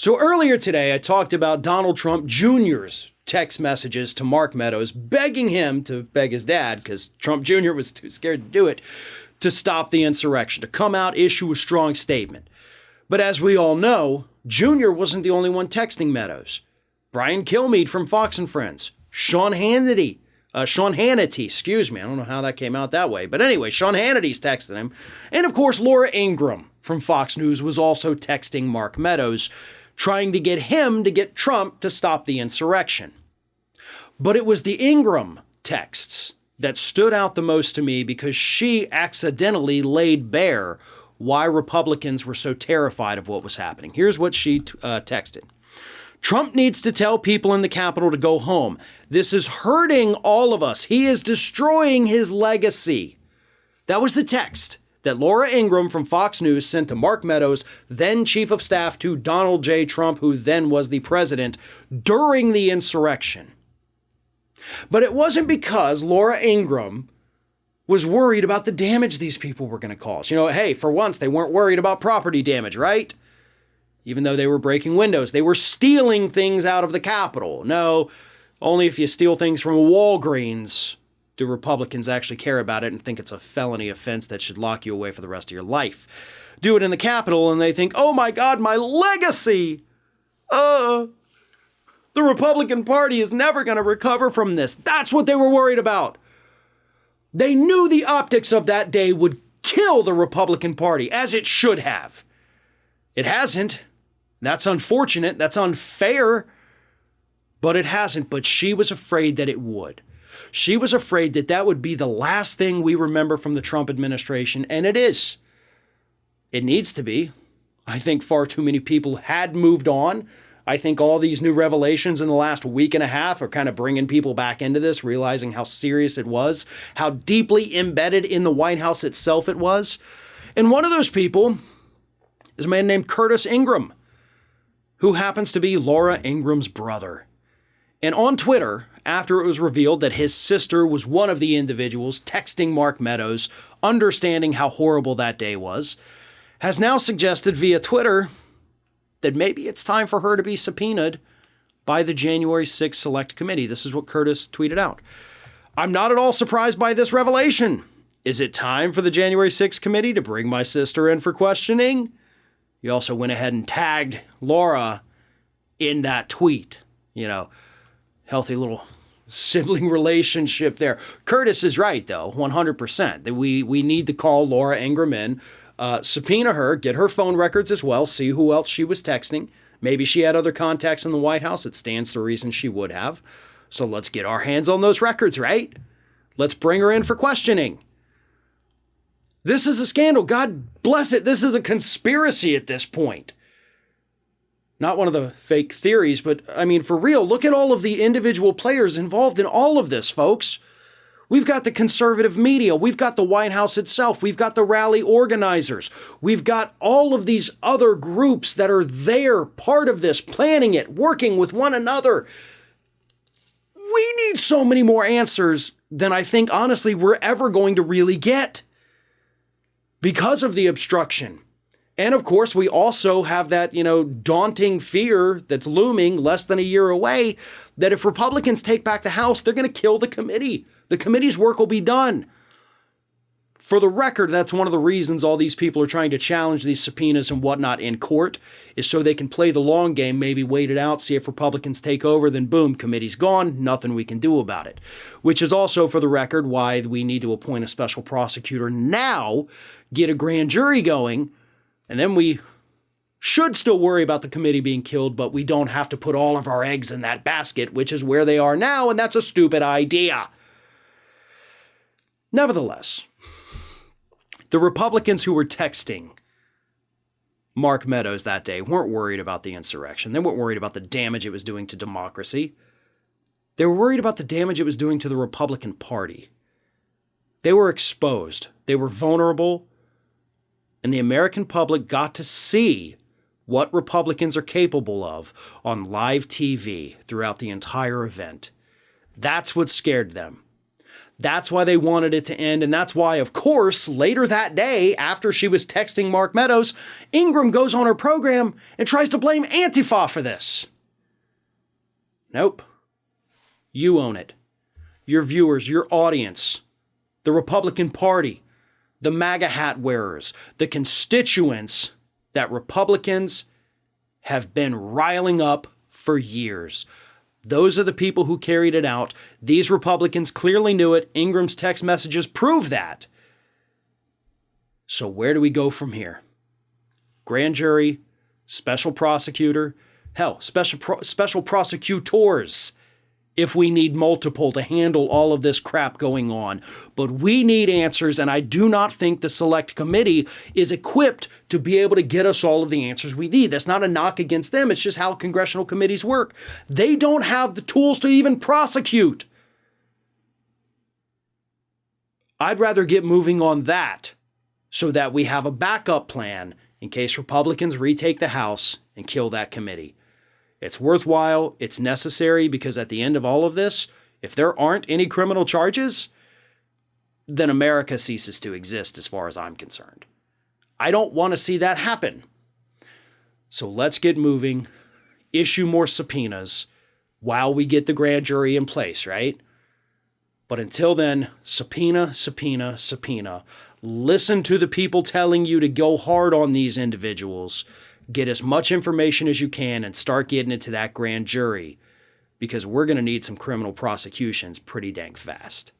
So earlier today, I talked about Donald Trump Jr.'s text messages to Mark Meadows, begging him to beg his dad, because Trump Jr. was too scared to do it, to stop the insurrection, to come out, issue a strong statement. But as we all know, Jr. wasn't the only one texting Meadows. Brian Kilmeade from Fox and Friends, Sean Hannity, I don't know how that came out that way. But anyway, Sean Hannity's texting him. And of course, Laura Ingram from Fox News was also texting Mark Meadows, trying to get him to get Trump to stop the insurrection. But it was the Ingram texts that stood out the most to me because she accidentally laid bare why Republicans were so terrified of what was happening. Here's what she texted. Trump needs to tell people in the Capitol to go home. This is hurting all of us. He is destroying his legacy. That was the text that Laura Ingram from Fox News sent to Mark Meadows, then chief of staff to Donald J. Trump, who then was the president, during the insurrection. But it wasn't because Laura Ingram was worried about the damage these people were going to cause. Hey, for once, they weren't worried about property damage, right? Even though they were breaking windows, they were stealing things out of the Capitol. No, only if you steal things from a Walgreens do Republicans actually care about it and think it's a felony offense that should lock you away for the rest of your life. Do it in the Capitol and they think, oh my God, my legacy! The Republican Party is never going to recover from this. That's what they were worried about. They knew the optics of that day would kill the Republican Party, as it should have. It hasn't. That's unfortunate. That's unfair. But it hasn't. But she was afraid that it would. She was afraid that that would be the last thing we remember from the Trump administration. And it is. It needs to be. I think far too many people had moved on. I think all these new revelations in the last week and a half are kind of bringing people back into this, realizing how serious it was, how deeply embedded in the White House itself it was. And one of those people is a man named Curtis Ingram, who happens to be Laura Ingram's brother. And on Twitter, after it was revealed that his sister was one of the individuals texting Mark Meadows, understanding how horrible that day was, has now suggested via Twitter that maybe it's time for her to be subpoenaed by the January 6th Select Committee. This is what Curtis tweeted out. I'm not at all surprised by this revelation. Is it time for the January 6th Committee to bring my sister in for questioning? He also went ahead and tagged Laura in that tweet. Healthy little sibling relationship there. Curtis is right, though, 100%. That we need to call Laura Ingram in, subpoena her, get her phone records as well, see who else she was texting. Maybe she had other contacts in the White House. It stands to reason she would have. So let's get our hands on those records, right? Let's bring her in for questioning. This is a scandal. God bless it. This is a conspiracy at this point. Not one of the fake theories, but I mean, for real, look at all of the individual players involved in all of this, folks. We've got the conservative media. We've got the White House itself. We've got the rally organizers. We've got all of these other groups that are there, part of this, planning it, working with one another. We need so many more answers than I think, honestly, we're ever going to really get because of the obstruction. And of course, we also have that, daunting fear that's looming less than a year away that if Republicans take back the House, they're going to kill the committee. The committee's work will be done. For the record, that's one of the reasons all these people are trying to challenge these subpoenas and whatnot in court, is so they can play the long game, maybe wait it out, see if Republicans take over, then boom, committee's gone, nothing we can do about it. Which is also, for the record, why we need to appoint a special prosecutor now, get a grand jury going, and then we should still worry about the committee being killed, but we don't have to put all of our eggs in that basket, which is where they are now, and that's a stupid idea. Nevertheless, the Republicans who were texting Mark Meadows that day weren't worried about the insurrection. They weren't worried about the damage it was doing to democracy. They were worried about the damage it was doing to the Republican Party. They were exposed. They were vulnerable. And the American public got to see what Republicans are capable of on live TV throughout the entire event. That's what scared them. That's why they wanted it to end. And that's why, of course, later that day, after she was texting Mark Meadows, Ingram goes on her program and tries to blame Antifa for this. Nope. You own it. Your viewers, your audience, the Republican Party, the MAGA hat wearers, the constituents that Republicans have been riling up for years. Those are the people who carried it out. These Republicans clearly knew it. Ingram's text messages prove that. So where do we go from here? Grand jury, special prosecutor, hell, special prosecutors if we need multiple to handle all of this crap going on. But we need answers, and I do not think the select committee is equipped to be able to get us all of the answers we need. That's not a knock against them. It's just how congressional committees work. They don't have the tools to even prosecute. I'd rather get moving on that so that we have a backup plan in case Republicans retake the House and kill that committee. It's worthwhile, it's necessary, because at the end of all of this, if there aren't any criminal charges, then America ceases to exist as far as I'm concerned. I don't want to see that happen. So let's get moving, issue more subpoenas while we get the grand jury in place, right? But until then, subpoena, subpoena, subpoena. Listen to the people telling you to go hard on these individuals. Get as much information as you can and start getting it to that grand jury, because we're going to need some criminal prosecutions pretty dang fast.